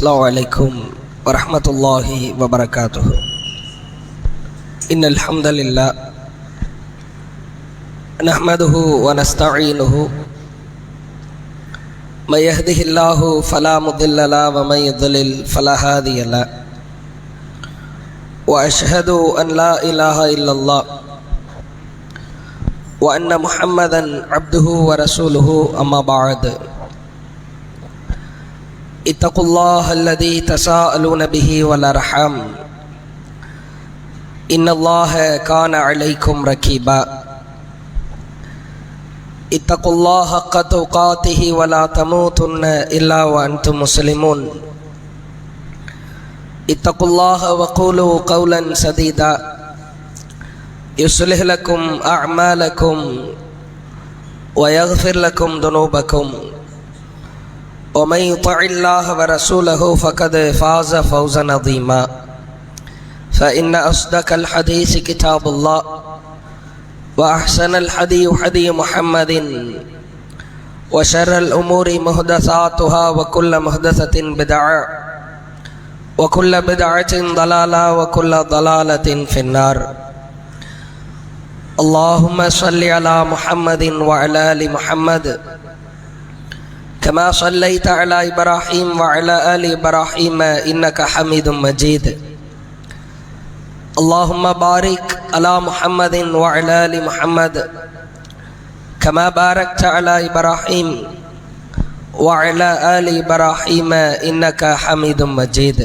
السلام عليكم ورحمة الله وبركاته. إن الحمد لله نحمده ونستعينه من يهده الله فلا مضل له ومن يضلل فلا هادي له وأشهد أن لا إله إلا الله وأن محمدا عبده ورسوله. أما بعد، اتقوا الله الذي تساءلون به والأرحام إن الله كان عليكم رقيبا. اتقوا الله حق تقاته ولا تموتن إلا وأنتم مسلمون. اتقوا الله وقولوا قولا سديدا يصلح لكم أعمالكم ويغفر لكم ذنوبكم ومن يطع الله ورسوله فقد فاز فوزا عظيما. فإن أصدق الحديث كتاب الله وأحسن الحديث حديث محمد وشر الأمور محدثاتها وكل محدثة بدعة وكل بدعة ضلالة وكل ضلالة في النار. اللهم صل على محمد وعلى آل محمد كما صليت على إبراهيم وعلى آل إبراهيم إنك حميد مجيد. اللهم بارك على محمد وعلى آل محمد كما باركت على إبراهيم وعلى آل إبراهيم إنك حميد مجيد.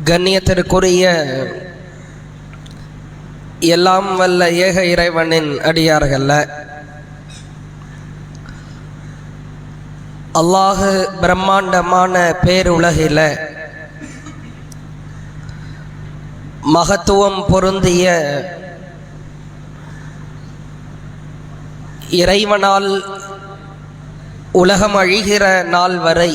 கண்ணியத்திற்குரிய எல்லாம் வல்ல ஏக இறைவனின் அடியார்கள, அல்லாஹு பிரம்மாண்டமான பேருலகில மகத்துவம் பொருந்திய இறைவனால் உலகம் அழிகிற நாள் வரை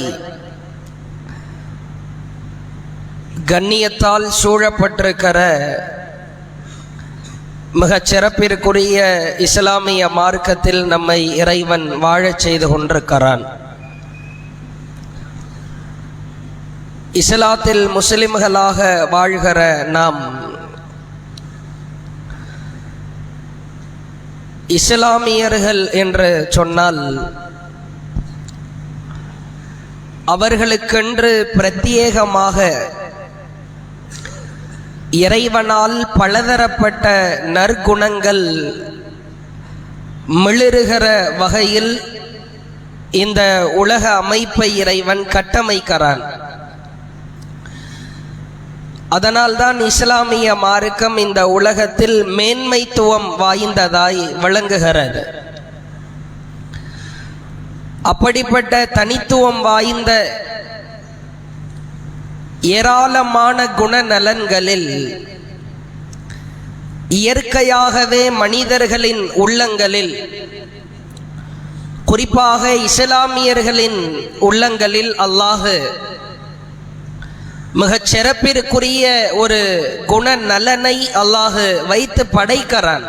கண்ணியத்தால் சூழப்பட்டிருக்கிற மிகச் சிறப்பிற்குரிய இஸ்லாமிய மார்க்கத்தில் நம்மை இறைவன் வாழச் செய்து கொண்டிருக்கிறான். இஸ்லாத்தில் முஸ்லிம்களாக வாழ்கிற நாம் இஸ்லாமியர்கள் என்று சொன்னால் அவர்களுக்கென்று பிரத்யேகமாக இறைவனால் பலதரப்பட்ட நற்குணங்கள் மிளிருகிற வகையில் இந்த உலக அமைப்பை இறைவன் கட்டமைக்கிறான். அதனால்தான் இஸ்லாமிய மார்க்கம் இந்த உலகத்தில் மேன்மைத்துவம் வாய்ந்ததாய் விளங்குகிறது. அப்படிப்பட்ட தனித்துவம் வாய்ந்த ஏராளமான குணநலன்களில் இயற்கையாகவே மனிதர்களின் உள்ளங்களில், குறிப்பாக இஸ்லாமியர்களின் உள்ளங்களில் அல்லாஹ் மிகச் சிறப்பிற்குரிய ஒரு குணநலனை அல்லாஹ் வைத்து படைக்கிறான்.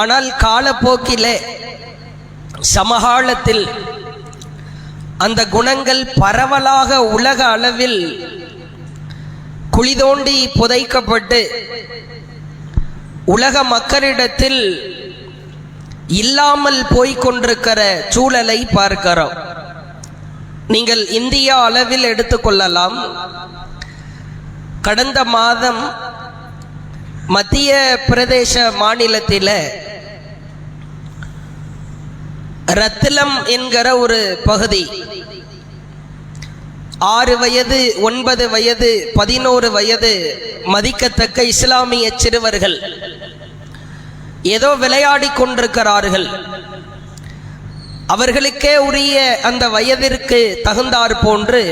ஆனால் காலப்போக்கிலே சமகாலத்தில் அந்த குணங்கள் பரவலாக உலக அளவில் குழிதோண்டி புதைக்கப்பட்டு உலக மக்களிடத்தில் இல்லாமல் போய்கொண்டிருக்கிற சூழலை பார்க்கிறோம். நீங்கள் இந்தியா அளவில் எடுத்துக்கொள்ளலாம். கடந்த மாதம் மத்திய பிரதேச மாநிலத்தில் ரத்லம் என்கிற ஒரு பகுதி 6 வயது 9 வயது 11 வயது மதிக்கத்தக்க இஸ்லாமிய சிறுவர்கள் ஏதோ விளையாடி கொண்டிருக்கிறார்கள். அவர்களுக்கே உரிய அந்த வயதிற்கு தகுந்தாற் போன்று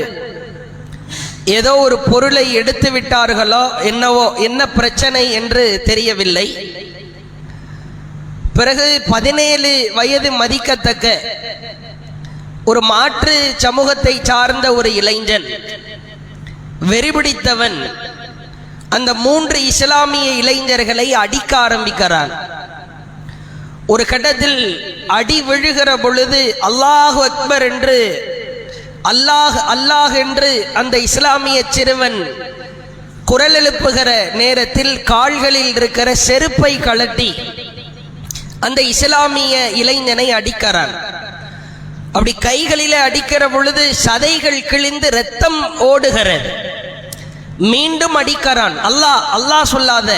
ஏதோ ஒரு பொருளை எடுத்து விட்டார்களோ என்னவோ, என்ன பிரச்சனை என்று தெரியவில்லை. பிறகு 17 வயது மதிக்கத்தக்க ஒரு மாற்று சமூகத்தை சார்ந்த ஒரு இளைஞன், வெறிபிடித்தவன், அந்த 3 இஸ்லாமிய இளைஞர்களை அடிக்க ஆரம்பிக்கிறான். ஒரு கட்டத்தில் அடி விழுகிற பொழுது அல்லாஹு அக்பர் என்று அல்லாஹ் அல்லாஹ் என்று அந்த இஸ்லாமிய சிறுவன் குரல் எழுப்புகிற நேரத்தில் கால்களில் இருக்கிற செருப்பை கழட்டி அந்த இஸ்லாமிய இளைஞனை அடிக்கிறான். அப்படி கைகளிலே அடிக்கிற பொழுது சதைகள் கிழிந்து இரத்தம் ஓடுகிறது. மீண்டும் அடிக்கிறான். அல்லாஹ் அல்லாஹ் சொல்லாத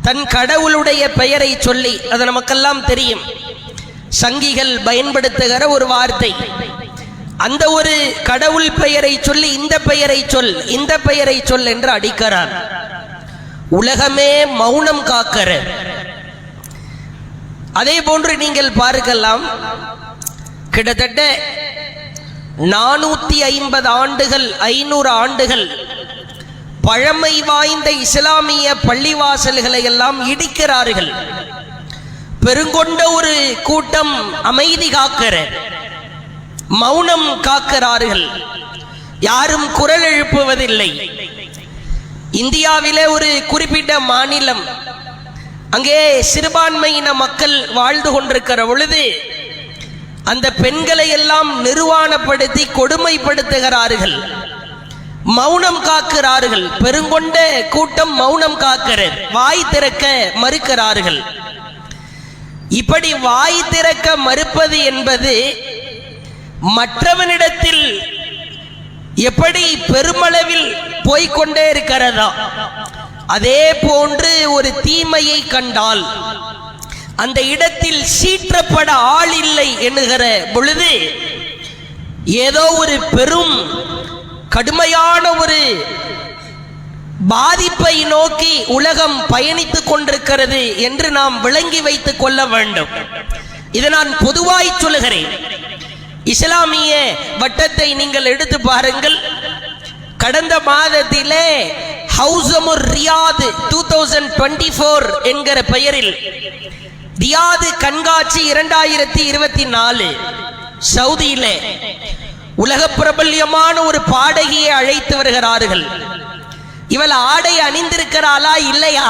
தன் கடவுளுடைய பெயரை சொல்லி, அது நமக்கெல்லாம் தெரியும், சங்கிகள் பயன்படுத்துகிற ஒரு வார்த்தை. அந்த ஒரு கடவுள் பெயரை சொல்லி இந்த பெயரை சொல், இந்த பெயரை சொல் என்று அடிக்கிறான். உலகமே மௌனம் காக்கிற. அதே போன்று நீங்கள் பார்க்கலாம், கிட்டத்தட்ட 450 ஆண்டுகள் 500 ஆண்டுகள் பழமை வாய்ந்த இஸ்லாமிய பள்ளிவாசல்களை எல்லாம் இடிக்கிறார்கள். பெருங்கொண்ட ஒரு கூட்டம் அமைதி காக்கிற, மௌனம் காக்கிறார்கள். யாரும் குரல் எழுப்புவதில்லை. இந்தியாவிலே ஒரு குறிப்பிட்ட மாநிலம், அங்கே சிறுபான்மையின மக்கள் வாழ்ந்து கொண்டிருக்கிற பொழுது அந்த பெண்களை எல்லாம் நிர்வாணப்படுத்தி கொடுமைப்படுத்துகிறார்கள், மௌனம் காக்கிறார்கள். பெருங்கொண்ட கூட்டம் மௌனம் காக்கிறது, வாய் திறக்க மறுக்கிறார்கள். இப்படி வாய் திறக்க மறுப்பது என்பது மற்றவனிடத்தில் எப்படி பெருமளவில் போய்கொண்டே இருக்கிறதா, அதே போன்று ஒரு தீமையை கண்டால் அந்த இடத்தில் சீற்றப்பட ஆள் இல்லை என்கிற பொழுது ஏதோ ஒரு பெரும் கடுமையான ஒரு பாதிப்பை நோக்கி உலகம் பயணித்துக் கொண்டிருக்கிறது என்று நாம் விளங்கி வைத்துக் கொள்ள வேண்டும். இதை நான் பொதுவாய் சொல்லுகிறேன். இஸ்லாமிய வட்டத்தை நீங்கள் எடுத்து பாருங்கள். கடந்த மாதத்திலே ஹவுசமுர் ரியாத் 2024 என்கிற பெயரில் ரியாது கண்காட்சி 2024 சவுதியிலே உலக பிரபல்யமான ஒரு பாடகியை அழைத்து வருகிறார்கள். இவள் ஆடை அணிந்திருக்கிறாளா இல்லையா,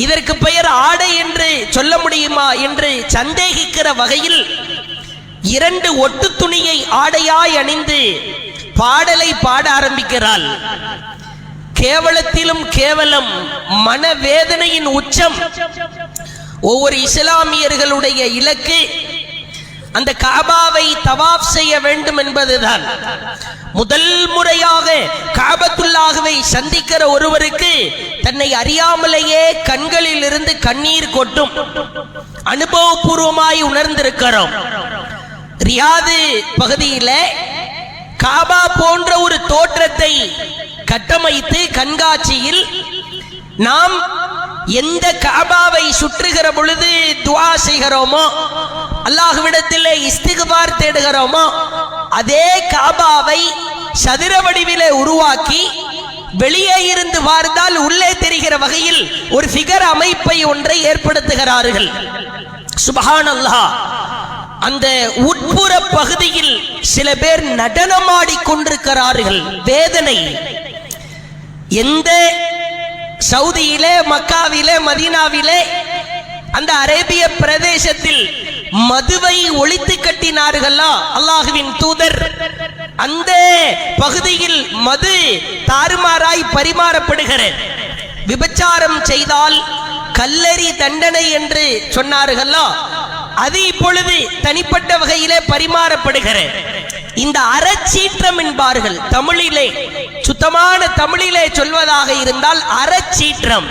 இதற்கு பெயர் ஆடை என்று சொல்ல முடியுமா என்று சந்தேகிக்கிற வகையில் 2 ஒட்டு துணியை ஆடையாய் அணிந்து பாடலை பாட ஆரம்பிக்கிறாள். கேவலத்திலும் கேவலம், மனவேதனையின் உச்சம். ஒவ்வொரு இஸ்லாமியர்களுடைய இலக்கு அந்த காபாவை தவாப் செய்ய வேண்டும் என்பதுதான். முதல் முறையாக காபத்துல்லாஹ்வை சந்திக்கிற ஒருவருக்கு தன்னை அறியாமலேயே கண்களில் இருந்து கண்ணீர் கொட்டும். அனுபவபூர்வமாய் உணர்ந்திருக்கிறோம். ரியாது பகுதியில காபா போன்ற ஒரு தோற்றத்தை கட்டமைத்து கண்காட்சியில் நாம் எந்த காபாவை சுற்றுகிற பொழுது துஆ செய்கிறோமோ, அல்லாஹ்விடத்திலே இஸ்திக்பார் தேடுகிறோமோ, அதே காபாவை சதுர வடிவிலே உருவாக்கி வெளியே இருந்து பார்த்தால் உள்ளே தெரிகிற வகையில் ஒரு ஃபிகர் அமைப்பை ஒன்றை ஏற்படுத்துகிறார்கள். சுப்ஹானல்லாஹ். அந்த உட்புற பகுதியில் சில பேர் நடனமாடி கொண்டிருக்கிறார்கள். வேதனை. எந்த சவுதியிலே, மக்காவிலே, மதீனாவிலே, அந்த அரேபிய பிரதேசத்தில் மதுவை ஒழித்து கட்டினார்களா அல்லாஹ்வின் தூதர், அந்த பகுதியில் மது தாறுமாறாய் பரிமாறப்படுகிறது. விபச்சாரம் செய்தால் கல்லறி தண்டனை என்று சொன்னார்களா, அது இப்பொழுது தனிப்பட்ட வகையிலே பரிமாறப்படுகிறது. இந்த அறச்சீற்றம் என்பார்கள் தமிழிலே. சுத்தமான தமிழிலே சொல்வதாக இருந்தால் அறச்சீற்றம்.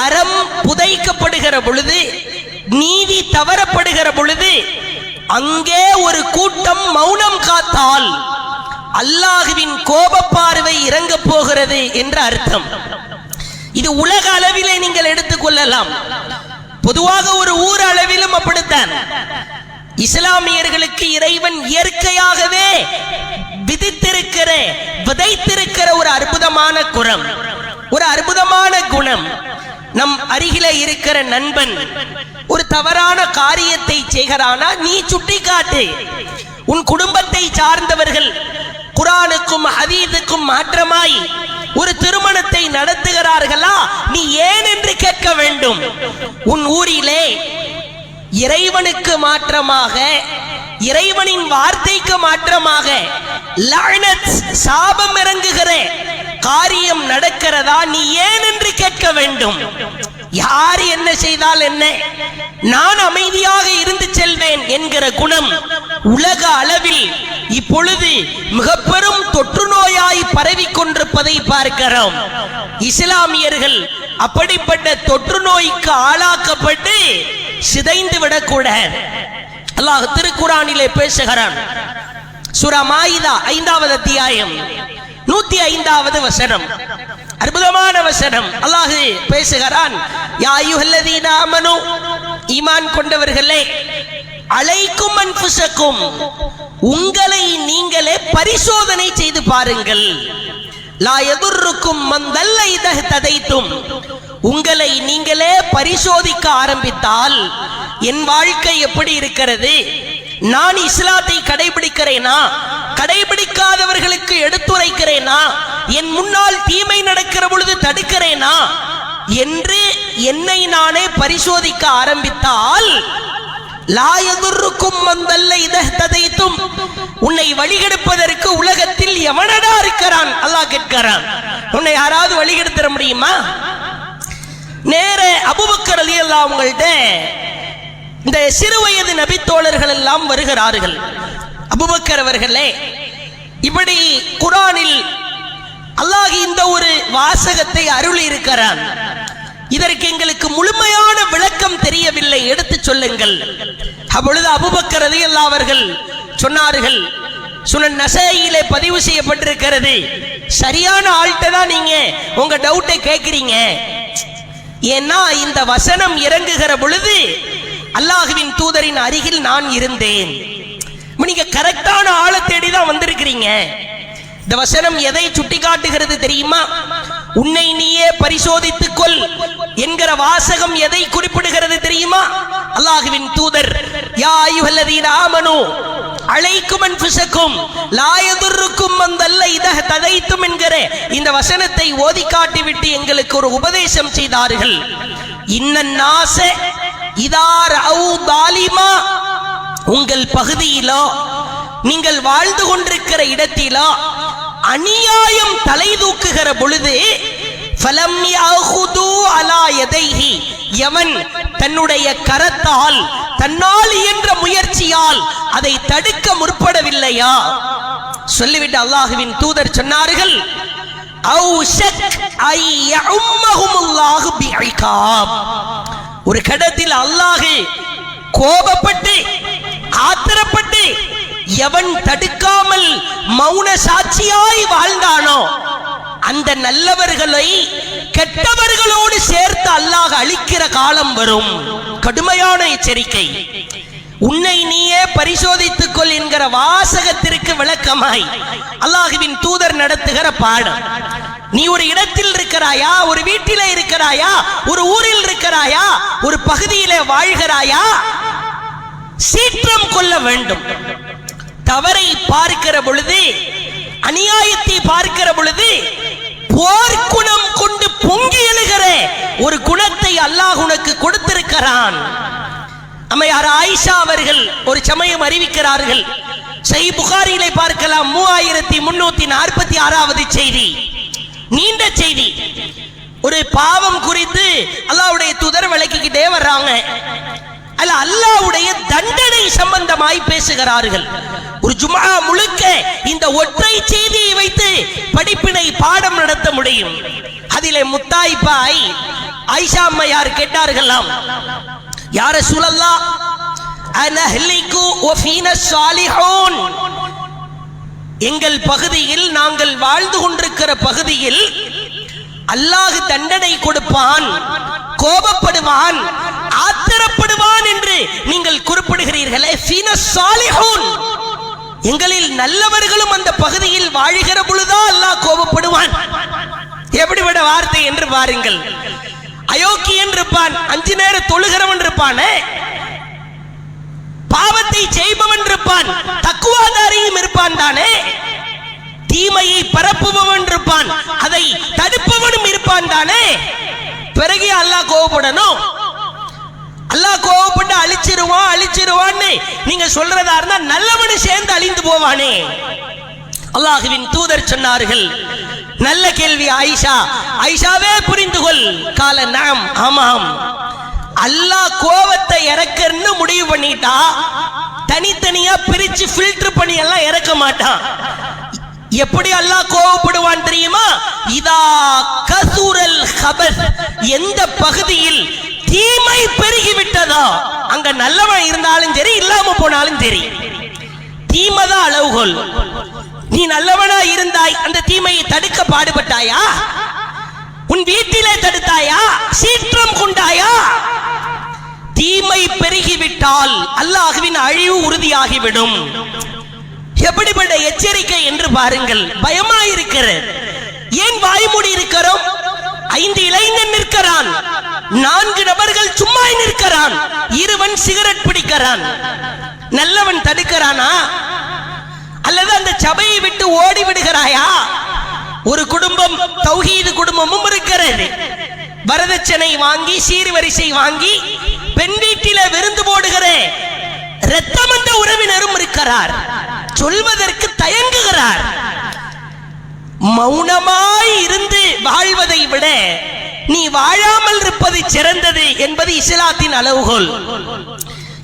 அறம் புதைக்கப்படுகிற பொழுது, நீதி தவறப்படுகிற பொழுது அங்கே ஒரு கூட்டம் மௌனம் காத்தால் அல்லாஹ்வின் கோப பார்வை இறங்க போகிறது என்ற அர்த்தம். இது உலக அளவிலே நீங்கள் எடுத்துக்கொள்ளலாம். பொதுவாக ஒரு ஊர் அளவிலும் அப்படித்தான். இஸ்லாமியர்களுக்கு இறைவன் இயற்கையாகவே விதித்திருக்கிற, விதைத்திருக்கிற ஒரு அற்புதமான குணம், ஒரு அற்புதமான குணம். நம் அருகிலே இருக்கிற நண்பன் ஒரு தவறான காரியத்தை செய்கிறானா, நீ சுட்டிக்காட்டு. உன் குடும்பத்தை சார்ந்தவர்கள் குர்ஆனுக்கும் ஹதீஸுக்கும் மாற்றமாய் ஒரு திருமணத்தை நடத்துகிறார்களா, நீ ஏன் என்று கேட்க வேண்டும். உன் ஊரிலே இறைவனுக்கு மாற்றமாக, இறைவனின் வார்த்தைக்கு மாற்றமாக லஅனத் சாபம் இறங்குகிற காரியம் நடக்கிறதா, நீ ஏன் என்று கேட்க வேண்டும். யார் என்ன செய்தால் என்ன, நான் அமைதியாக இருந்து செல்வேன் என்கிற குணம் உலக அளவில் இப்பொழுது மிக பெரும் தொற்று நோயாய் பரவி கொண்டிருப்பதை பார்க்கிறோம். இஸ்லாமியர்கள் அப்படிப்பட்ட தொற்று நோய்க்கு ஆளாக்கப்பட்டு சிதைந்து விடக்கூடாது. அல்லாஹ் திருக்குரானிலே பேசுகிறான். சூரா மாயிதா 5வது அத்தியாயம் 105வது வசனம், அற்புதமான வசனம். அல்லாஹ் பேசுகிறான், யா அய்யுஹல்லதீன ஆமனு, ஈமான் கொண்டவர்களே, அலைக்கும் அன்ஃபுஸக்கும், உங்களை நீங்களே பரிசோதனை செய்து பாருங்கள். லா யதுர்ருக்கும் மன் தல்ல இதா ததைத்தும், உங்களை நீங்களே பரிசோதிக்க ஆரம்பித்தால் என் வாழ்க்கை எப்படி இருக்கிறது, நான் இஸ்லாத்தை கடைபிடிக்கிறேனா, கடைபிடிக்காதவர்களுக்கு எடுத்துரைக்கிறேனா, என் முன்னால் தீமை நடக்கிற பொழுது தடுக்கிறேனா என்று என்னை நானே பரிசோதிக்க ஆரம்பித்தால், லா யதுர்ருக்கும் மன் தல்ல இதா ததைத்தும், உன்னை வழிகெடுப்பதற்கு உலகத்தில் எவனடா இருக்கிறான்? அல்லாஹ் கேட்கிறான். உன்னை யாராவது வழிகெடுத்துற முடியுமா? நேர அபூபக்கர் ரலியல்லாஹு அவங்கள்ட்ட இந்த சிறுவயது நபித்தோழர்கள் எல்லாம் வருகிறார்கள். அபூபக்கர் அவர்களே, இப்படி குர்ஆனில் அல்லாஹ் இந்த ஒரு வாசகத்தை அருளி இருக்கிறான், இதற்கு எங்களுக்கு முழுமையான விளக்கம் தெரியவில்லை, எடுத்து சொல்லுங்கள். அப்பொழுது அபூபக்கர் ரலியல்லாஹு அவர்கள் சொன்னார்கள், சுனன் நசாயிலே பதிவு செய்யப்பட்டிருக்கிறது, சரியான ஆள்கிட்ட தான் நீங்க உங்க டவுட்டை கேட்கிறீங்க. ஏன்னா இந்த வசனம் இறங்குகிற பொழுது அல்லாஹ்வின் தூதரின் அருகில் நான் இருந்தேன். நீங்க கரெக்டான ஆளை தேடி தான் வந்திருக்கிறீங்க. இந்த வசனம் எதை சுட்டி காட்டுகிறது தெரியுமா? உன்னை நீயே பரிசோதித்துக் கொள் என்கிற வாசகம் எதை குறிப்பிடுகிறது தெரியுமா? அல்லாஹ்வின் தூதர், யா அய்யுஹல்லதீன ஆமனு அலைக்கும் அன்ஃபுஸக்கும் லா யதுர்ருக்கும் மன் தல்ல இதா ததைத்தும் என்கிற இந்த வசனத்தை ஓதி காட்டிவிட்டு எங்களுக்கு ஒரு உபதேசம் செய்தார்கள். இன்னன் நாஸ இதா ரஅவு தாலிமா, உங்கள் பகுதியிலோ நீங்கள் வாழ்ந்து கொண்டிருக்கிற இடத்திலோ அநியாயம் தலை தூக்குகிற பொழுது ஃபலம் யாஹுது அலா யதைஹி, எவன் தன்னுடைய கரத்தால் தன்னால் இயன்ற முயற்சியால் அதை தடுக்க முற்படவில்லையா? சொல்லிவிட்டு அல்லாஹ்வின் தூதர் சொன்னார்கள், அவுஷக் ஐ யஉம்மஹுமுல்லாஹு பிஇகாப், ஒரு கடத்தில் அல்லாஹ் கோபப்பட்டு ஆத்திரப்பட்டு எவன் தடுக்காமல் மௌன சாட்சியாய் வாழ்ந்தானோ அந்த நல்லவர்களை கெட்டவர்களோடு சேர்த்து அல்லாஹ் அழிக்கிற காலம் வரும். கடுமையான எச்சரிக்கை. உன்னை நீயே பரிசோதித்துக் கொள் என்கிற வாசகத்திற்கு விளக்கமாய் அல்லாஹ்வின் தூதர் நடத்துகிற பாடம். நீ ஒரு இடத்தில் இருக்கிறாயா, ஒரு வீட்டிலே இருக்கிறாயா, ஒரு ஊரில் இருக்கிறாயா, ஒரு பகுதியிலே வாழ்கிறாயா, சீற்றம் கொள்ள வேண்டும். தவறை பார்க்கிற பொழுது, அநியாயத்தை பார்க்கிற பொழுது போர்க்குணம் கொண்டு பொங்கி எழுகிற ஒரு குணத்தை அல்லாஹ் உனக்கு கொடுத்திருக்கிறான். அம்மையார் ஆயிஷா அவர்கள் ஒரு சமயம் அறிவிக்கிறார்கள், சஹீஹ் புகாரியிலே பார்க்கலாம், 3346வது செய்தி, நீண்ட செய்தி. ஒரு பாவம் குறித்து அல்லாஹ்வுடைய தூதர் விளக்கிக்கிட்டே வர்றாங்க. அல்ல அல்லாஹ்வுடைய தண்டனை சம்பந்தமாய் பேசுகிறார்கள். ஒரு ஜும்ஆ முழுக்க இந்த ஒற்றை செய்தியை வைத்து படிப்பினை பாடம் நடத்த முடியும். அதிலே முத்தாய்ப்பாய் ஆயிஷா அம்மையார் கேட்டார்களாம், யா ரசூலல்லாஹ் அனஹ்லிகு வ ஃபீனா ஸாலிஹூன், எங்கள் பகுதியில், நாங்கள் வாழ்ந்து கொண்டிருக்கிற பகுதியில் அல்லாஹ் தண்டனை கொடுப்பான், கோபப்படுவான், ஆத்திரப்படுவான் என்று நீங்கள் குறிப்பிடுகிறீர்களே, ஃபீனா ஸாலிஹூன், எங்களில் நல்லவர்களும் அந்த பகுதியில் வாழ்கிற பொழுதா அல்லாஹ் கோபப்படுவான்? எப்படிப்பட்ட வார்த்தை என்று பாருங்கள். அயோக்கியன் இருப்பான், 5 நேர தொழுகிறவன் இருப்பானே, பாவத்தை செய்பவன் இருப்பான், தக்குவாதாரியும் இருப்பான் தானே, தீமையை பரப்புபவன் இருப்பான், அதை தடுப்பவனும் இருப்பான் தானே, பிறகு அல்லாஹ் கோபப்படணும்? அல்லாஹ் கோபப்பட்டு அழிச்சிருவான்னு நீங்க சொல்றதா இருந்தா நல்லவனு சேர்ந்து அழிந்து போவானே. அல்லாஹ்வின் தூதர் சொன்னார்கள், நல்ல கேள்வி ஆயிஷாவே புரிந்து கொள். கால நாம், ஆமாம், அல்லாஹ் கோபத்தை இறக்கன்னு முடிவு பண்ணிட்டா தனித்தனியா பிரிச்சு ஃபில்டர் பண்ணி எல்லாம் இறக்க மாட்டான். எப்படி அல்லாஹ் கோபப்படுவான் தெரியுமா? இதா கசுரல் கபஸ், எந்த பகுதியில் தீமை பெருகி விட்டதோ அங்க நல்லவன் இருந்தாலும் சரி இல்லாம போனாலும் சரி, தீமைதான் அளவுகோல். நீ நல்லவனா இருந்தாய், அந்த தீமையை தடுக்க பாடுபட்டாயா? உன் வீட்டிலே தடுத்தாயா? சீற்றம் கொண்டாயா? தீமை பெருகிவிட்டால் அல்லாஹ்வின் அழிவு உறுதியாகிவிடும். எப்படிப்பட்ட எச்சரிக்கை என்று பாருங்கள். பயமா இருக்கிறது. ஏன் வாய்மூடி இருக்கிறோம்? 5 இளைஞன் நிற்கிறான், 4 நபர்கள் சும்மா நிற்கிறான், இருவன் சிகரெட் பிடிக்கிறான். நல்லவன் தடுக்கிறானா? அல்லது அந்த சபையை விட்டு ஓடி விடுகிறாயா? ஒரு குடும்பம், தௌஹீது குடும்பமும் இருக்கிறது. வரதட்சணை வாங்கி சீர்வரிசை வாங்கி பெண் வீட்டில விருந்து போடுகிற இரத்தமந்த உறவினரும் இருக்கிறார். சொல்வதற்கு தயங்குகிறார். மௌனமாய் இருந்து வாழ்வதை விட நீ வாழாமல் இருப்பது சிறந்தது என்பது இஸ்லாத்தின் அளவுகோல்.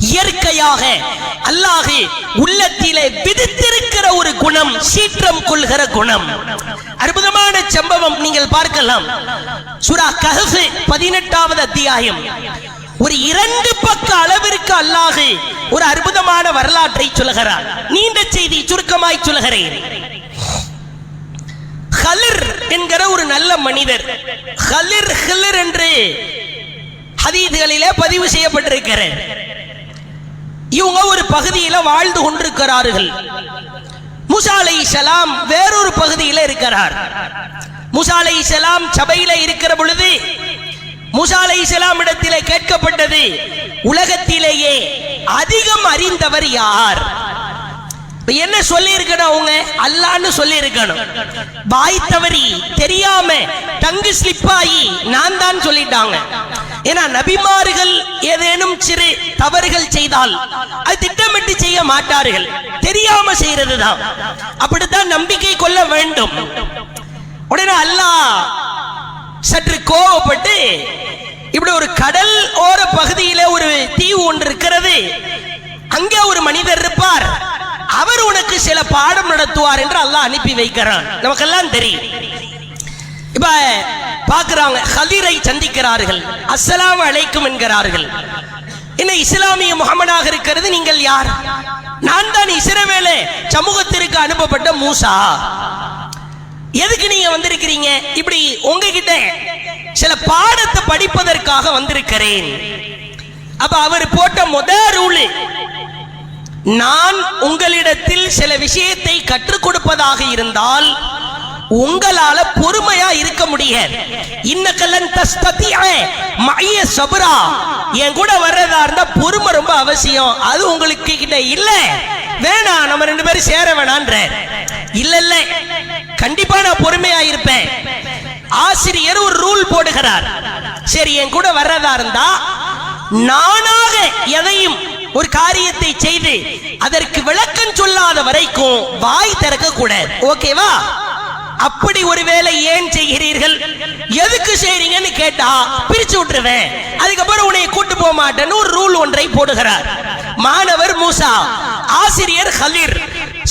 இயற்கையாக அல்லாஹ் உள்ளத்திலே விதித்திருக்கிற ஒரு குணம், சீற்றம் கொள்கிற குணம். அற்புதமான சம்பவம் நீங்கள் பார்க்கலாம். சூரா கஹஃப் 18வது அத்தியாயம். ஒரு 2 பக்க அளவிற்கு அல்லாஹ் ஒரு அற்புதமான வரலாற்றை சொல்கிறார். நீண்ட செய்தி சுருக்கமாய் சொல்கிறேன். ஹலிர் என்கிற ஒரு நல்ல மனிதர், ஹலிர் என்று ஹதீஸ்களிலே பதிவு செய்யப்பட்டிருக்கிறது. இவங்க ஒரு பகுதியில வாழ்ந்து கொண்டிருக்கிறார்கள். மூசா அலைஹிஸ்ஸலாம் வேறொரு பகுதியில் இருக்கிறார். மூசா அலைஹிஸ்ஸலாம் சபையில இருக்கிற பொழுது மூசா அலைஹிஸ்ஸலாம் இடத்திலே கேட்கப்பட்டது, உலகத்திலேயே அதிகம் அறிந்தவர் யார்? என்ன சொல்லி இருக்கணும்? அவங்க அல்லாஹ்னு சொல்லி இருக்கணும். பாய் தவறி தெரியாம டங்கு ஸ்லிப் ஆகி நான் தான் சொல்லிட்டாங்க. ஏன்னா நபிமார்கள் ஏதேனும் சிறு தவறுகள் செய்தால் அது திட்டமிட்டு செய்ய மாட்டார்கள், தெரியாம செய்யறது தான். அப்படித்தான் நம்பிக்கை கொள்ள வேண்டும். உடனே அல்லாஹ் சற்று கோபப்பட்டு, இப்படி ஒரு கடல் ஓர பகுதியில ஒரு தீவு ஒன்று இருக்கிறது, அங்கே ஒரு மனிதர் இருப்பார், அவர் உனக்கு சில பாடம் நடத்துவார் என்று அல்லாஹ் அனுப்பி வைக்கிறான். நமக்கெல்லாம் தெரியும். இப்ப பார்க்கிறாங்க, ஹலிரை சந்திக்கிறார்கள், அஸ்ஸலாமு அலைக்கும் என்கிறார்கள். என்ன இஸ்லாமிய முகமதாக இருக்கிறது, நீங்கள் யார்? நான் தான் இஸ்ரவேல் சமூகத்திற்கு அனுப்பப்பட்ட மூசா. எதுக்கு நீங்க வந்திருக்கிறீங்க? இப்படி உங்ககிட்ட சில பாடத்தை படிப்பதற்காக வந்திருக்கிறேன். அப்ப அவர் போட்ட முதல் ரூல், நான் உங்களிடத்தில் சில விஷயத்தை கற்றுக் கொடுப்பதாக இருந்தால் உங்களால பொறுமையா இருக்க முடியாது. இன்னக்கலன் தஸ்ததிஅ மஇய ஸப்ரா, என் கூட வர்றதா இருந்தா பொறுமை ரொம்ப அவசியம். அது உங்களுக்கு கிட்ட இல்ல, வேணாம், நம்ம 2 பேரும் சேர வேணான்ற. இல்ல கண்டிப்பா நான் பொறுமையா இருப்பேன். ஆசிரியர் ஒரு ரூல் போடுகிறார். சரி, என் கூட வர்றதா இருந்தா நானாக எதையும் ஒரு காரியத்தை செய்து அதற்கு விளக்கம் சொல்லாத வரைக்கும் வாய் திறக்க கூடாது. ஓகேவா? அப்படி ஒருவேளை ஏன் செய்கிறீர்கள், எதுக்கு செய்றீங்கன்னு கேட்டா பிரிச்சு விட்டுருவேன், அதுக்கப்புறம் உன்னை கூட்டு போக மாட்டேன்னு ஒரு ரூல் ஒன்றை போடுகிறார். மாணவர் மூசா, ஆசிரியர் ஹலிர்.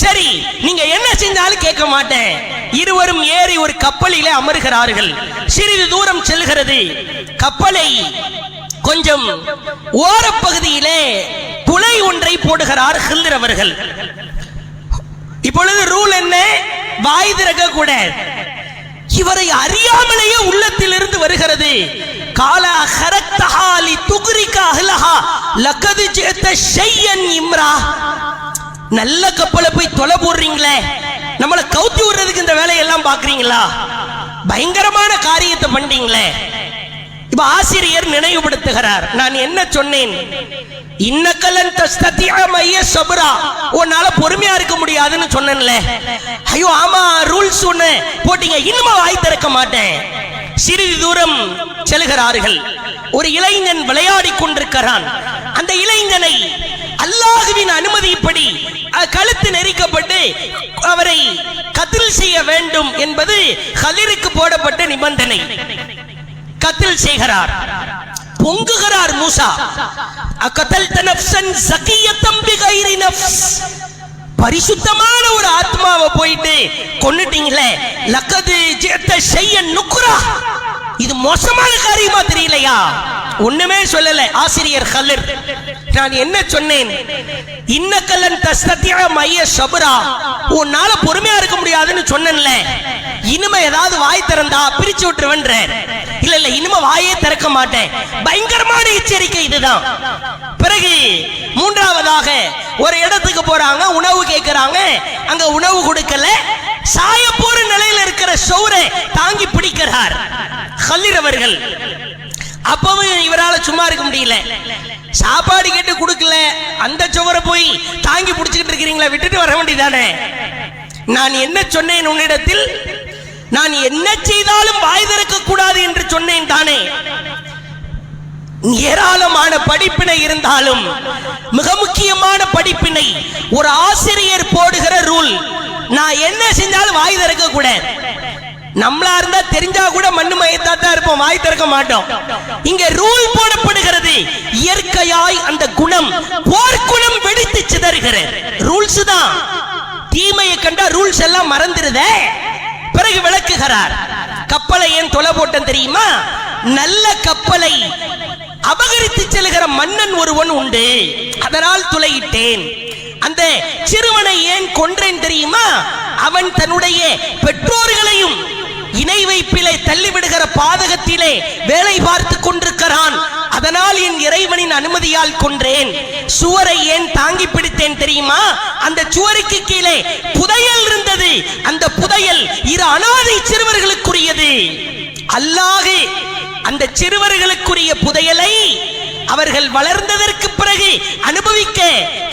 சரி, நீங்க என்ன செஞ்சாலும் கேட்க மாட்டேன். இருவரும் ஏறி ஒரு கப்பலிலே அமர்கிறார்கள். சிறிது தூரம் செல்கிறது. கப்பலை கொஞ்சம் ஓரப்பகுதியிலே துளை ஒன்றை போடுகிறார் ஹில்ர் அவர்கள். இப்பொழுது ரூல் என்ன? வாய் திறக்க கூட. இவரை அறியாமலேயே உள்ளத்தில் இருந்து வருகிறது, காலா ஹரக்தஹாலி துக்ரிக அஹ்லஹா லகத் ஜிஅத ஷையன் இம்ரா. நல்ல கப்பலை போய் தொலை போடுறீங்களே, நம்மளை கவுத்தி விடுறதுக்கு இந்த வேலையெல்லாம் பாக்குறீங்களா? பயங்கரமான காரியத்தை பண்ணீங்களே. இப்ப ஆசிரியர் நினைவுபடுத்துகிறார், நான் என்ன சொன்னேன்? இன்னக்கலன் தஸ்ததிஅ மஇய ஸப்ரா, உன்னால பொறுமையா இருக்க முடியாதுன்னு சொன்னேன்ல. ஐயோ ஆமா, ரூல்ஸ் ஒண்ணு போட்டீங்க, இன்னும் வாய் திறக்க மாட்டேன். சிறிது தூரம் செல்கிறார்கள். ஒரு இளைஞன் விளையாடி கொண்டிருக்கிறான். அந்த இளைஞனை அல்லாஹ்வின் அனுமதிப்படி கழுத்து நெரிக்கப்பட்டு அவரை கத்ல் செய்ய வேண்டும் என்பது ஹலிருக்கு போடப்பட்ட நிபந்தனை. கத்ல் செய்கிறார். பொங்குகிறார் மூசா. அகதல்த நஃப்ஸன் ஸகியத்தம் பிகைரி நஃப்ஸ், பரிசுத்தமான ஒரு ஆத்மாவை போயிட்டு கொன்னுட்டீங்களே, லக்கது ஜிஅத ஷையன் நுக்ரா, இது மோசமான காரியமா தெரியலையா? ஒண்ணுமே சொல்லல ஆசிரியர் ஹலிர். நான் என்ன சொன்னேன்? இன்னக்கலன் தஸ்தத்திய மைய சபரா, உன்னால பொறுமையா இருக்க முடியாதுன்னு சொன்னேன்ல, இனிமே ஏதாவது வாய் திறந்தா பிரிச்சு விட்டுருவன்ற. இல்ல இல்ல, இனிமே வாயே திறக்க மாட்டேன். பயங்கரமான எச்சரிக்கை இதுதான். பிறகு மூன்றாவதாக ஒரு இடத்துக்கு போறாங்க, உணவு கேட்கிறாங்க, அங்க உணவு கொடுக்கல. சாய போற நிலையில் இருக்கிற சௌரை தாங்கி பிடிக்கிறார் ஹலிர் அவர்கள். அப்பவும் இவரால் சும்மா இருக்க முடியல. சாப்பாடு கேட்டு கொடுக்கல, அந்த சுவரை போய் தாங்கி பிடிச்சிக்கிட்டு இருக்கிறீங்களா, விட்டுட்டு வர வேண்டியதானே. நான் என்ன சொன்னேன் உன்னிடத்தில்? நான் என்ன செய்தாலும் வாய் திறக்க கூடாது என்று சொன்னேன் தானே. ஏராளமான படிப்பினை இருந்தாலும் மிக முக்கியமான படிப்பினை ஒரு ஆசிரியர் போடுகிற ரூல், நான் என்ன செஞ்சாலும் வாய் திறக்க கூடாது. நம்மளா இருந்தா தெரிஞ்சா கூட மண்ணு மயத்தா தான் இருப்போம், வாய் திறக்க மாட்டோம். இங்க ரூல் போடப்படுகிறது. இயற்கையாய் அந்த குணம், போர்க்குணம் வெடித்து சிதறுகிற ரூல்ஸ் தான். தீமையை கண்டா ரூல்ஸ் எல்லாம் மறந்துருதே. பிறகு விளக்குகிறார். கப்பலை ஏன் தொலை போட்டன் தெரியுமா? நல்ல கப்பலை அபகரித்து செல்கிற மன்னன் ஒருவன் உண்டு, அதனால் துளையிட்டேன். அந்த சிறுவனை ஏன் கொன்றேன் தெரியுமா? அவன் தன்னுடைய பெற்றோர்களையும் இணை வைப்பிலே தள்ளிவிடுகிற பாதகத்திலே வேலை பார்த்து கொண்டிருக்கிறான், அதனால் என் இறைவனின் அனுமதியால் கொன்றேன். சுவரை ஏன் தாங்கி பிடித்தேன் தெரியுமா? அந்த சுவருக்கு கீழே புதையல் இருந்தது. அந்த புதையல் இரு அனாதை சிறுவர்களுக்குரியது. அல்லாஹ் அந்த சிறுவர்களுக்குரிய புதையலை அவர்கள் வளர்ந்ததற்கு பிறகு அனுபவிக்க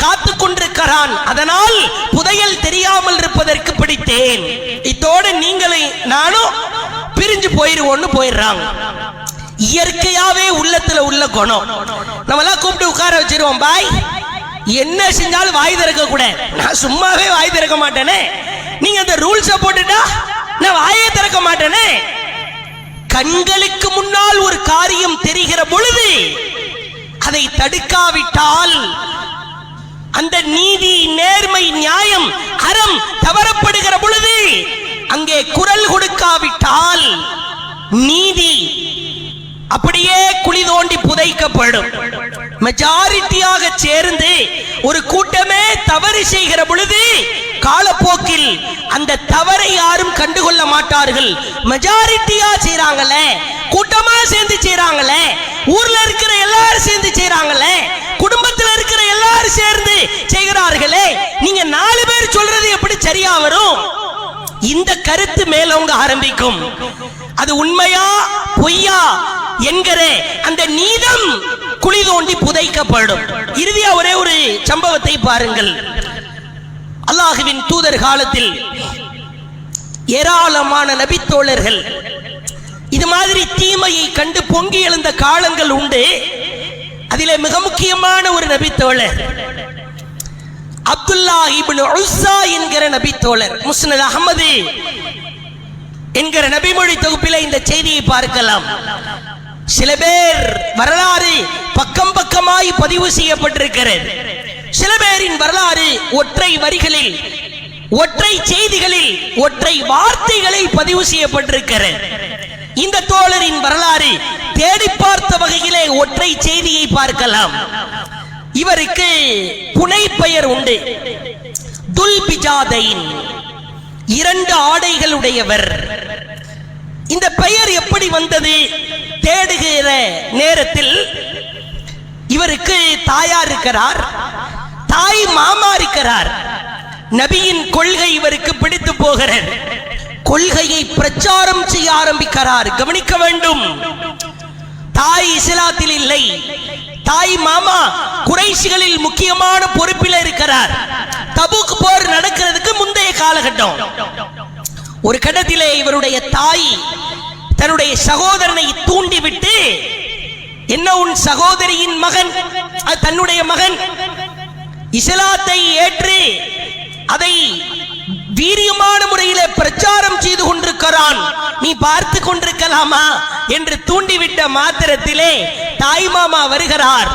காத்து கொண்டிருக்கிறான், அதனால் புதையல் தெரியாமல் இருப்பதற்கு பிடித்தேன். இதோடு நீங்களே நானும் பிரிஞ்சு போயிருவோன்னு போயிடுறாங்க. இயற்கையாவே உள்ளத்துல உள்ள குணம். நம்மளாம் கூப்பிட்டு உட்கார வச்சிருவோம், பாய் என்ன செஞ்சாலும் வாய் திறக்க கூட. நான் சும்மாவே வாய் திறக்க மாட்டேனே, நீங்க அந்த ரூல்ஸை போட்டுட்டா நான் வாயே திறக்க மாட்டேனே. கண்களுக்கு முன்னால் ஒரு காரியம் தெரிகிற பொழுது அதை தடுக்காவிட்டால், அந்த நீதி, நேர்மை, நியாயம், அறம் தவறப்படுகிற பொழுது அங்கே குரல் கொடுக்காவிட்டால் நீதி அப்படியே குழி தோண்டி புதைக்கப்படும். மெஜாரிட்டியாக சேர்ந்து ஒரு கூட்டமே தவறு செய்கிற பொழுது காலப்போக்கில் அந்த தவறை யாரும் கண்டுகொள்ள மாட்டார்கள். மெஜாரிட்டியா செய்றாங்களே, கூட்டமா சேர்ந்து செய்றாங்களே, ஊர்ல இருக்கிற எல்லாரும் சேர்ந்து செய்றாங்களே, குடும்பத்தில் இருக்கிற எல்லாரும் சேர்ந்து செய்கிறார்களே, நீங்க 4 பேர் சொல்றது எப்படி சரியா வரும்? இந்த கருத்து மேலோங்க ஆரம்பிக்கும். அது உண்மையா பொய்யா என்கிற அந்த நீதம் குழி தோண்டி புதைக்கப்படும். இறுதியா ஒரே ஒரு சம்பவத்தை பாருங்கள். அல்லாஹ்வின் தூதர் காலத்தில் ஏராளமான நபித்தோழர்கள் இது மாதிரி தீமையை கண்டு பொங்கி எழுந்த காலங்கள் உண்டு. அதிலே மிக முக்கியமான ஒரு நபித்தோழர் அப்துல்லா இப்னு உஸ்ஸா என்கிற நபித்தோழர். முஸ்னத் அஹ்மது என்கிற நபிமொழி தொகுப்பில் இந்த செய்தியை பார்க்கலாம். சில பேர் வரலாறு பக்கம் பக்கமாய் பதிவு செய்யப்பட்டிருக்கிறது. சில பேரின் வரலாறு ஒற்றை வரிகளில், ஒற்றை செய்திகளில், ஒற்றை வார்த்தைகளில் பதிவு செய்யப்பட்டிருக்கிறது. இந்த தோழரின் வரலாறு தேடி பார்த்த வகையிலே ஒற்றை செய்தியை பார்க்கலாம். இவருக்கு புனை பெயர் உண்டு, துல்பிஜாதைன், 2 ஆடைகளுடையவர். இந்த பெயர் எப்படி வந்தது தேடுகிற நேரத்தில் இவருக்கு தாயார் இருக்கிறார், தாய் மாமா இருக்கிறார். நபியின் கொள்கை இவருக்கு பிடித்து போகிறார். கொள்கையை பிரச்சாரம் செய்ய ஆரம்பிக்கிறார். கவனிக்க வேண்டும், தாய் இஸ்லாத்தில் இல்லை, தாய் மாமா குறைஷிகளில் முக்கியமான பொறுப்பில் இருக்கிறார். தபூக் போர் நடக்கிறதுக்கு முந்தைய காலகட்டம். ஒரு கட்டத்திலே இவருடைய தாய் தன்னுடைய சகோதரனை தூண்டிவிட்டு என்ன உன் சகோதரியின் மகன், தன்னுடைய மகன் இஸ்லாத்தை ஏற்று அதை வீரியமான முறையிலே பிரச்சாரம் செய்து கொண்டிருக்கிறான், நீ பார்த்து கொண்டிருக்கலாமா என்று தூண்டிவிட்ட மாத்திரத்திலே தாய் மாமா வருகிறார்.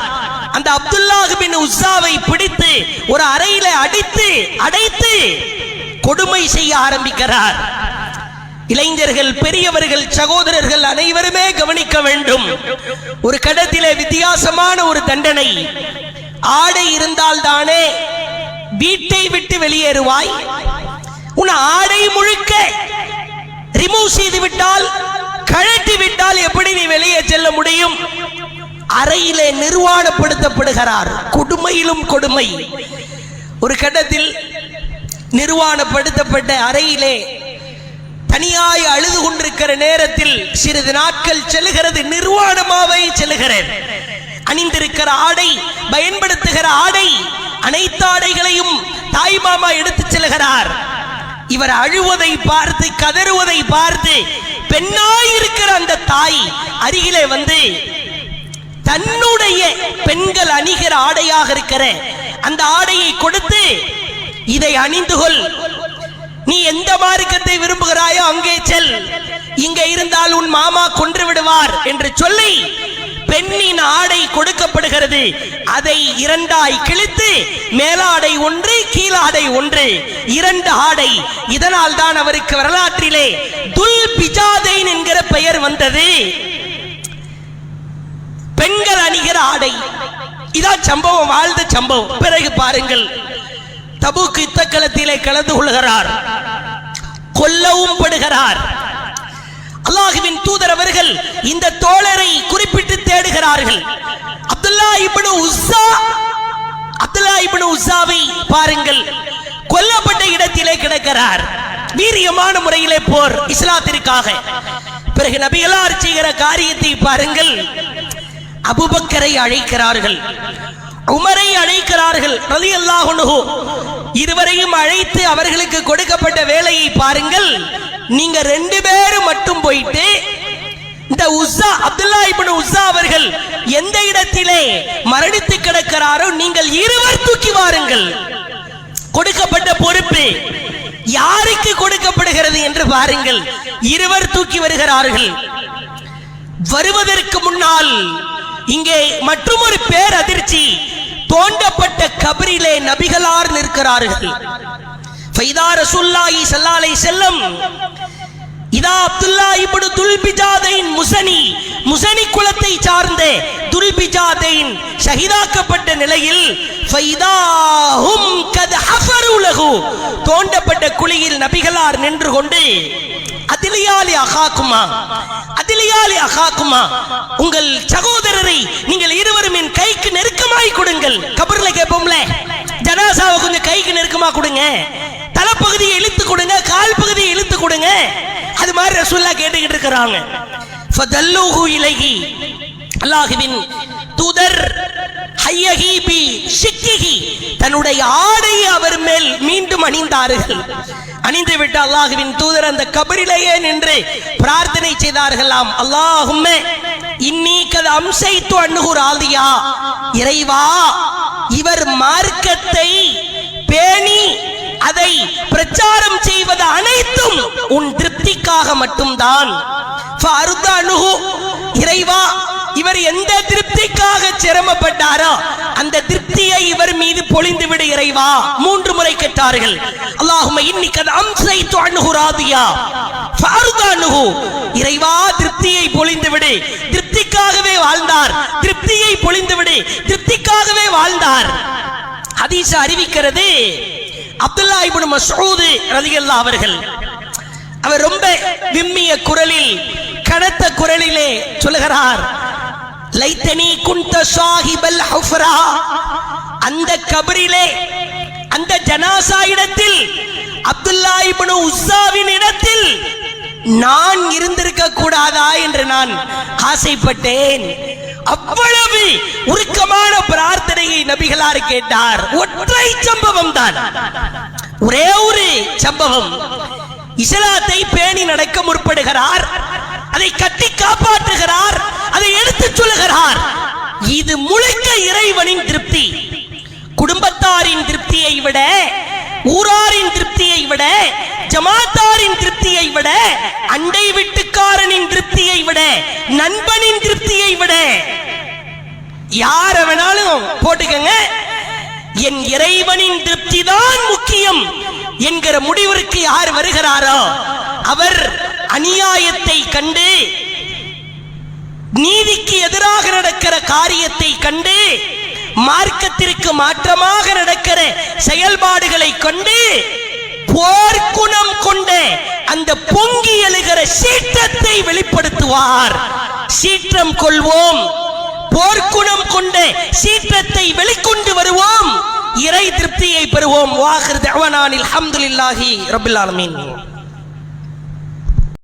அந்த அப்துல்லாஹ் பின் உஸ்ஸாவை பிடித்து ஒரு அறையில அடைத்து கொடுமை செய்ய ஆரம்பிக்கிறார். இளைஞர்கள், பெரியவர்கள், சகோதரர்கள் அனைவருமே கவனிக்க வேண்டும். ஒரு கடத்திலே வித்தியாசமான ஒரு தண்டனை. ஆடை இருந்தால் தானே வீட்டை விட்டு வெளியேறுவாய். உன் ஆடை முழுக்க ரிமூவ் செய்து விட்டால், கழட்டி விட்டால் எப்படி நீ வெளியே செல்ல முடியும்? அறையிலே நிர்வாணப்படுத்தப்படுகிறார். கொடுமையிலும் கொடுமை. ஒரு கட்டத்தில் நிர்வாணப்படுத்தப்பட்ட அறையிலே தனியாய் அழுது கொண்டிருக்கிற நேரத்தில் சிறிது நாட்கள் செல்லுகிறது, நிர்வாணமாவே செல்லுகிறேன். அணிந்திருக்கிற ஆடை, பயன்படுத்துகிற ஆடை, அனைத்து ஆடைகளையும் தாய் மாமா எடுத்து செல்கிறார். இவர் அழுவதை பார்த்து, கதறுவதை பார்த்து பெண்ணாயிருக்கிற அந்த தாய் அருகிலே வந்து தன்னுடைய பெண்கள் அணிகிற ஆடையாக இருக்கிற அந்த ஆடையை கொடுத்து, இதை அணிந்து கொள், நீ எந்த மார்க்கத்தை விரும்புகிறாயோ அங்கே செல், இங்கே இருந்தால் உன் மாமா கொன்று விடுவார் என்று சொல்லி பெண்ணின் ஆடை கொடுக்கப்படுகிறது. அதை இரண்டாய் கிழித்து மேலாடை ஒன்று, கீழாடை ஒன்று, இரண்டு ஆடை. இதனால் தான் அவருக்கு வரலாற்றிலே துல் பிஜாதைன் என்கிற பெயர் வந்தது. பெண்கள் அணிகிற ஆடை. இதான் சம்பவம், வாழ்ந்த சம்பவம். பிறகு பாருங்கள், தபூக் யுத்தக்களத்திலே கலந்து கொள்கிறார், கொல்லவும் படுகிறார். அல்லாஹ்வின் தூதர் அவர்கள் இந்த தோழரை குறிப்பிட்டு தேடுகிறார்கள். அப்துல்லாஹ் இப்னு உஸ்ஸாவை பாருங்கள், கொல்லப்பட்ட இடத்திலே கிடக்கிறார். வீரியமான முறையிலே போர் இஸ்லாத்திற்காக. பிறகு நபிகளார் செய்கிற காரியத்தை பாருங்கள். அபூபக்கரை அழைக்கிறார்கள், உமரை அழைக்கிறார்கள் ரலியல்லாஹு அன்ஹு. இருவரையும் அழைத்து அவர்களுக்கு கொடுக்கப்பட்ட வேலையை பாருங்கள். நீங்க ரெண்டு பேரும் மட்டும் போயிட்டு இந்த அப்துல்லாஹ் இப்னு உஸ்ஸா அவர்கள் எந்த இடத்திலே மரணித்து கிடக்கிறாரோ நீங்கள் இருவர் தூக்கி வாருங்கள். கொடுக்கப்பட்ட பொறுப்பு யாருக்கு கொடுக்கப்படுகிறது என்று பாருங்கள். இருவர் தூக்கி வருகிறார்கள். வருவதற்கு முன்னால் இங்கே மற்றொரு பேர் அதிர்ச்சி. தோண்டப்பட்ட கபரிலே நபிகளார் நிற்கிறார்கள். ஃபைதா ரசூலுல்லாஹி ஸல்லல்லாஹு அலைஹி வஸல்லம் இதா அப்துல்லாஹ் இப்னு துல்பிஜாதைன் முஸனி குலத்தை சார்ந்த துல்பிஜாதைன் ஷஹீதாக்கப்பட்ட நிலையில் ஃபைதாஹும் கத் ஹஃபரு லஹு, தோண்டப்பட்ட குழியில் நபிகளார் நின்று கொண்டு அதிலியாலி அகாக்குமா, உங்கள் சகோதரரை நீங்கள் இருவரும் என் கைக்கு நெருக்கமாய் கொடுங்கள். கபர்ல கேட்போம்ல, ஜனாசாவை கொஞ்சம் கைக்கு நெருக்கமா கொடுங்க, தலைப்பகுதியை இழுத்து கொடுங்க, கால் பகுதியை இழுத்து கொடுங்க. அது மாதிரி ரசூலுல்லாஹ் கேட்டுக்கிட்டு இருக்கிறாங்க. ஃபதல்லுஹு இலைஹி, அல்லாஹ்வின் தூதர் ஹய்யஹி பி ஷிக்கிஹி, தன்னுடைய ஆடையை அவர் மேல் மீண்டும் அணிந்தார்கள். அணிந்து விட்டு அல்லாஹ்வின் தூதர் அந்த கபரிலேயே நின்று பிரார்த்தனை செய்தார்களாம். அல்லாஹும்ம இன்னி கத் அம்சைத்து அன்ஹு ராதியா, இறைவா இவர் மார்க்கத்தை பேணி அதை பிரச்சாரம் செய்வது அனைத்தும் உன் திருப்திக்காக மட்டும்தான். இறைவா இவர் எந்த திருப்திக்காக சிரமப்பட்டாரோ அந்த திருப்தியை இவர் மீது பொழிந்து விடு இறைவா. 3 முறை கேட்டார்கள். அல்லாஹும்ம இன்னி கத் அம்சைத்து அன்ஹு ராதியா ஃபஅர்து அன்ஹு, இறைவா திருப்தியை பொழிந்து விடு. திருப்திக்காகவே வாழ்ந்தார், திருப்தியை பொழிந்து விடு, திருப்திக்காகவே வாழ்ந்தார். ஹதீஸ் அறிவிக்கிறது, அப்துல்லாஹ் இப்னு மஸ்ஊத் ரலியல்லாஹு அவர்கள், அவர் ரொம்ப விம்மிய குரலில், கனத்த குரலிலே சொல்லுகிறார், லைத்தனி குன்த ஸாஹிபல் ஹுஃப்ரா, அந்த கபரிலே, அந்த ஜனாசா இடத்தில், அப்துல்லாஹ் இப்னு உஸ்ஸாவின் இடத்தில் நான் இருந்திருக்க கூடாதா என்று நான் ஆசைப்பட்டேன். அவ்வளவு உருக்கமான பிரார்த்தனையை நபிகளார் கேட்டார். ஒற்றை சம்பவம் தான், ஒரே ஒரு சம்பவம். இஸ்லாத்தை பேணி நடக்க முற்படுகிறார், அதை கட்டி காப்பாற்றுகிறார், அதை எடுத்து சொல்லுகிறார். இது முழுக்க இறைவனின் திருப்தி. குடும்பத்தாரின் திருப்தியை விட, ஊராரின் திருப்தியை விட, ஜமாத்தாரின் திருப்தியை விட, அண்டை வீட்டுக்காரனின் திருப்தியை விட, நண்பனின் திருப்தியை விட, யார வேணாலும் போட்டுக்கங்க, என் இறைவனின் திருப்தி தான் முக்கியம் என்கிற முடிவிற்கு யார் வருகிறாரோ அவர் அநியாயத்தை கண்டு, நீதிக்கு எதிராக நடக்கிற காரியத்தை கண்டு, மார்க்கத்திற்கு மாற்றமாக நடக்கிற செயல்பாடுகளை கொண்டு போர்க்குணம் கொண்ட அந்த பொங்கி எழுகிற சீற்றத்தை வெளிப்படுத்துவார். சீற்றம் கொள்வோம், போர்க்குணம் கொண்ட சீற்றத்தை வெளிக்கொண்டு வருவோம், இறை திருப்தியை பெறுவோம். வாஹிர் தஅவானா அல்ஹம்துலில்லாஹி ரப்பில் ஆலமீன்.